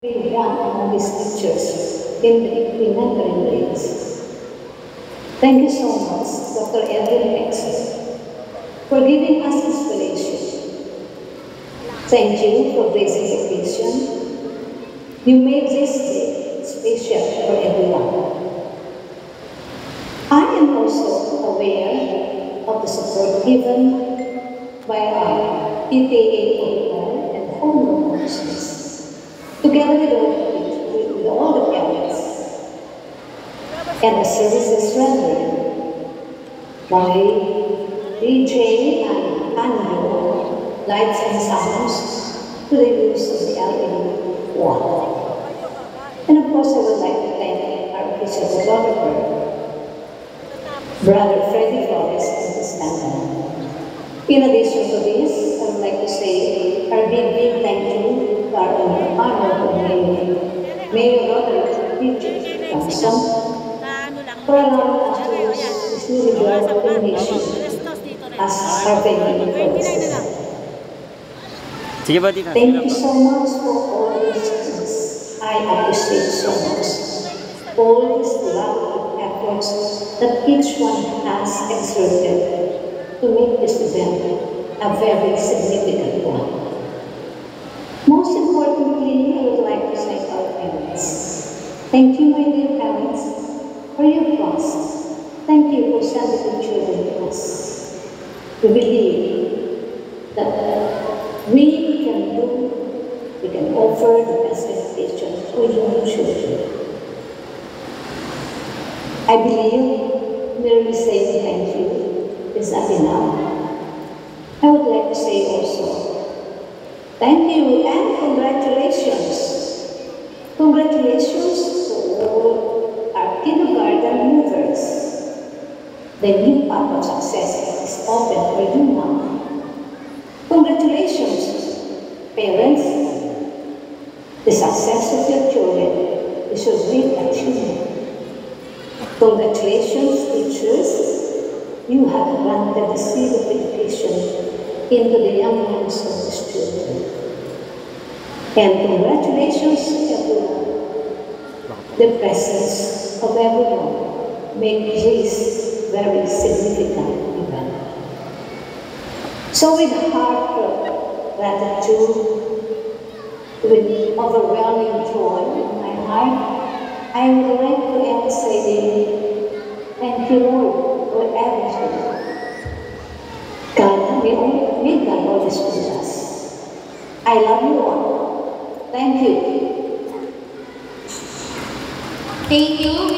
be one among his teachers in the elementary grades. Thank you so much, Dr. Edwin Exon, for giving us inspiration. Thank you for blessing the occasion. You made this day special for everyone. I am also aware of the support given by our PTA protocol and homework coaches, together with all the parents, and the services rendered by DJ and Andrew, lights and sounds, to the use of the LED wall. And of course, I would like to thank our official photographer, Brother Freddie Flores, and his family. In addition to this, I would like to say our big thank you to our honorable Mayor Roderick Richard Thompson for allowing us to use this newly built donation as our venue for this event. Thank you so much for all these things. I appreciate so much all these love and efforts that each one has exerted to make this event a very significant one. Most importantly, I would like to thank our parents. Thank you, my dear parents, for your trust. Thank you for sending your children to us. We believe that we can offer the best education for your children. I believe merely saying thank you is not enough. I would like to say also, thank you and congratulations. Congratulations to all our kindergarten movers. The new path of success is open for you now. Congratulations, parents. The success of your children is your great achievement. Congratulations, teachers. You have planted the seed of education into the young minds of these children. And congratulations, everyone. The presence of everyone makes this very significant event. So with heartfelt gratitude, with overwhelming joy in my heart, I would like to end saying, thank you, Lord, for everything. God, may God always be with us. I love you all. Thank you. Thank you.